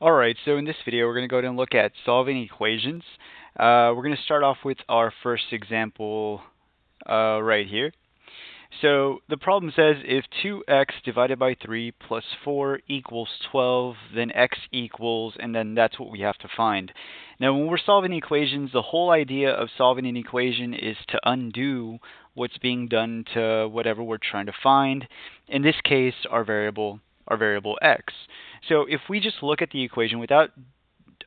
Alright, so in this video we're going to go ahead and look at solving equations. We're going to start off with our first example right here. So the problem says if 2x divided by 3 plus 4 equals 12, then x equals, and then that's what we have to find. Now when we're solving equations, the whole idea of solving an equation is to undo what's being done to whatever we're trying to find. In this case, our variable x. So if we just look at the equation without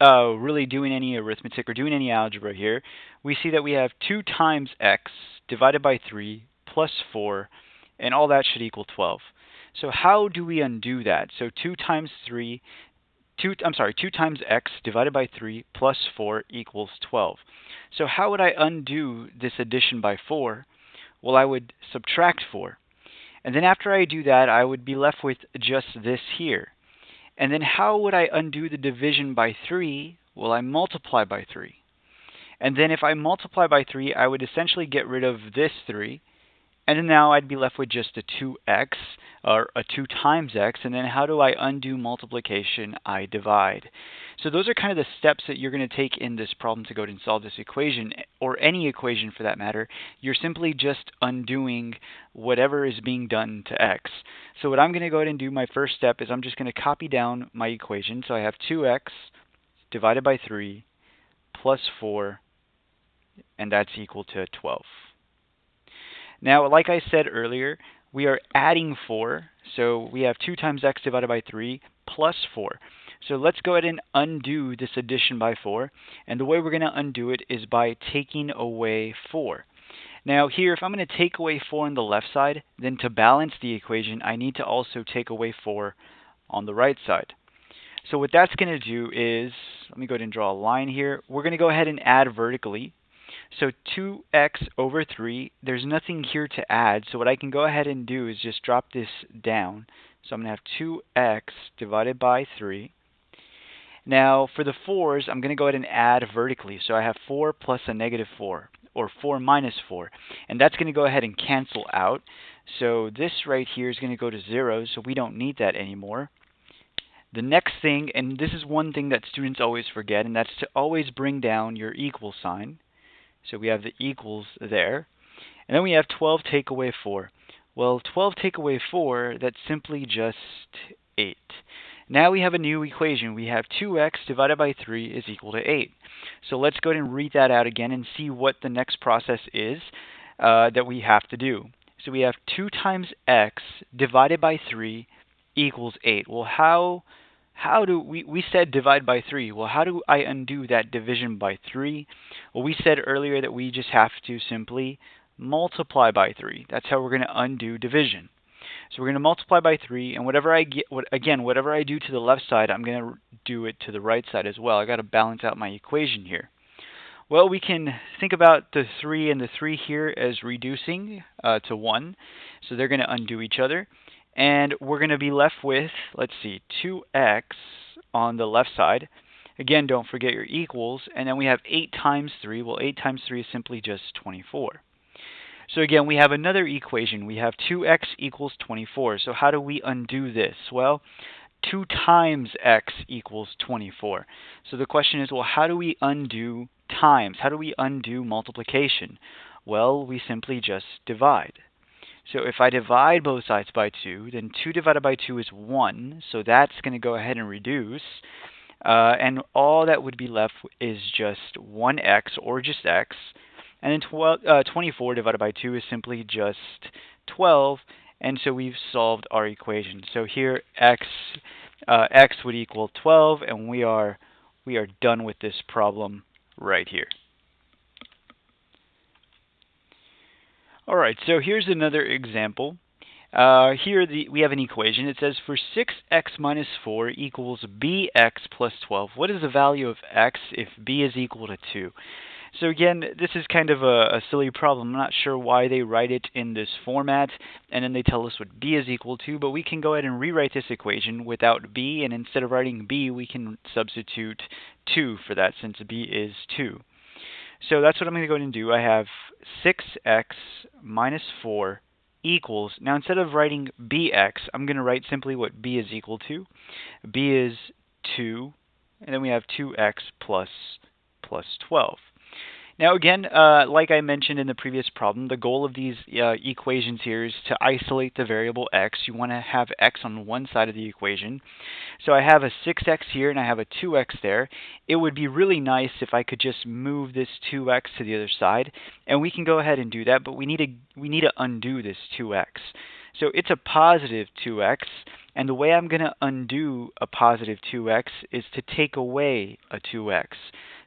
really doing any arithmetic or doing any algebra here, we see that we have 2 times x divided by 3 plus 4, and all that should equal 12. So how do we undo that? So 2 times 2 times x divided by 3 plus 4 equals 12. So how would I undo this addition by 4? Well, I would subtract 4. And then after I do that, I would be left with just this here. And then how would I undo the division by 3? Well, I multiply by 3. And then if I multiply by 3, I would essentially get rid of this 3. And then now I'd be left with just a 2x, or a 2 times x. And then how do I undo multiplication? I divide. So those are kind of the steps that you're going to take in this problem to go ahead and solve this equation, or any equation for that matter. You're simply just undoing whatever is being done to x. So what I'm going to go ahead and do, my first step, is I'm just going to copy down my equation. So I have 2x divided by 3 plus 4, and that's equal to 12. Now, like I said earlier, we are adding 4. So we have 2 times x divided by 3 plus 4. So let's go ahead and undo this addition by 4. And the way we're going to undo it is by taking away 4. Now here, if I'm going to take away 4 on the left side, then to balance the equation, I need to also take away 4 on the right side. So what that's going to do is, let me go ahead and draw a line here. We're going to go ahead and add vertically. So 2x over 3, there's nothing here to add. So what I can go ahead and do is just drop this down. So I'm going to have 2x divided by 3. Now for the 4's, I'm going to go ahead and add vertically. So I have 4 plus a negative 4, or 4 minus 4. And that's going to go ahead and cancel out. So this right here is going to go to 0, so we don't need that anymore. The next thing, and this is one thing that students always forget, and that's to always bring down your equal sign. So we have the equals there. And then we have 12 take away 4. Well, 12 take away 4, that's simply just 8. Now we have a new equation. We have 2x divided by 3 is equal to 8. So let's go ahead and read that out again and see what the next process is that we have to do. So we have 2 times x divided by 3 equals 8. Well, how do we said divide by 3. Well, how do I undo that division by 3? Well, we said earlier that we just have to simply multiply by 3. That's how we're going to undo division. So we're going to multiply by 3, and whatever I do to the left side, I'm going to do it to the right side as well. I got to balance out my equation here. Well, we can think about the 3 and the 3 here as reducing to 1. So they're going to undo each other. And we're going to be left with, let's see, 2x on the left side. Again, don't forget your equals. And then we have 8 times 3. Well, 8 times 3 is simply just 24. So again, we have another equation. We have 2x equals 24. So how do we undo this? Well, 2 times x equals 24. So the question is, well, how do we undo times? How do we undo multiplication? Well, we simply just divide. So if I divide both sides by 2, then 2 divided by 2 is 1. So that's going to go ahead and reduce. And all that would be left is just 1x, or just x. And then 24 divided by 2 is simply just 12. And so we've solved our equation. So here x would equal 12, and we are done with this problem right here. All right, so here's another example. Here we have an equation. It says for 6x minus 4 equals bx plus 12. What is the value of x if b is equal to 2? So again, this is kind of a silly problem. I'm not sure why they write it in this format, and then they tell us what b is equal to, but we can go ahead and rewrite this equation without b, and instead of writing b, we can substitute 2 for that, since b is 2. So that's what I'm going to go ahead and do. I have 6x minus 4 equals, now instead of writing bx, I'm going to write simply what b is equal to. B is 2 and then we have 2x plus 12. Now again, like I mentioned in the previous problem, the goal of these equations here is to isolate the variable x. You want to have x on one side of the equation. So I have a 6x here and I have a 2x there. It would be really nice if I could just move this 2x to the other side, and we can go ahead and do that, but we need to undo this 2x. So it's a positive 2x, and the way I'm going to undo a positive 2x is to take away a 2x.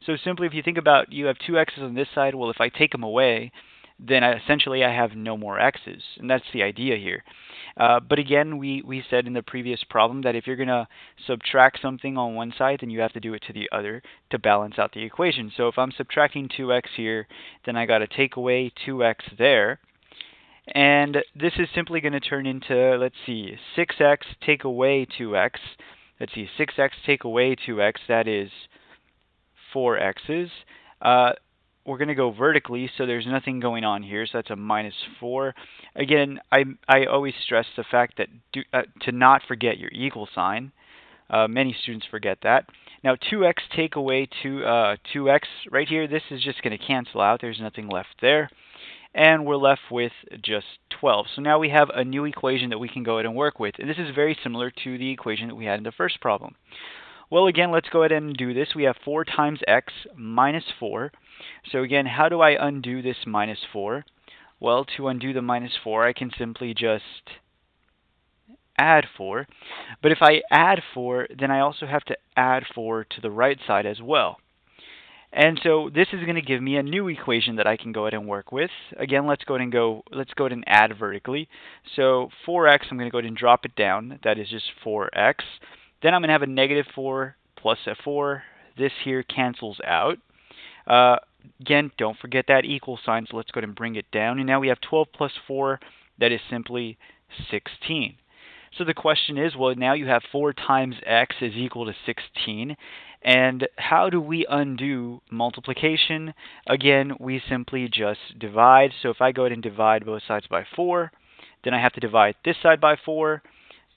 So simply, if you think about, you have two x's on this side, well, if I take them away, then essentially I have no more x's, and that's the idea here. But again, we said in the previous problem that if you're going to subtract something on one side, then you have to do it to the other to balance out the equation. So if I'm subtracting 2x here, then I got to take away 2x there. And this is simply going to turn into, let's see, 6x take away 2x. Let's see, 6x take away 2x, that is 4x's. We're going to go vertically, so there's nothing going on here, so that's a minus 4. Again, I always stress the fact that to not forget your equal sign. Many students forget that. Now 2x take away 2x right here, this is just going to cancel out. There's nothing left there. And we're left with just 12. So now we have a new equation that we can go ahead and work with. And this is very similar to the equation that we had in the first problem. Well, again, let's go ahead and do this. We have 4 times x minus 4. So again, how do I undo this minus 4? Well, to undo the minus 4, I can simply just add 4. But if I add 4, then I also have to add 4 to the right side as well. And so this is going to give me a new equation that I can go ahead and work with. Again, let's go ahead and add vertically. So 4x, I'm going to go ahead and drop it down. That is just 4x. Then I'm going to have a negative 4 plus a 4. This here cancels out. Again, don't forget that equal sign, so let's go ahead and bring it down. And now we have 12 plus 4, that is simply 16. So the question is, well, now you have 4 times x is equal to 16. And how do we undo multiplication? Again, we simply just divide. So if I go ahead and divide both sides by 4, then I have to divide this side by 4.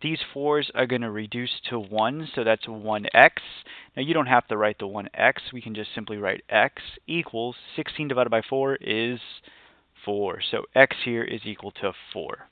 These 4's are going to reduce to 1, so that's 1x. Now you don't have to write the 1x. We can just simply write x equals 16 divided by 4 is 4. So x here is equal to 4.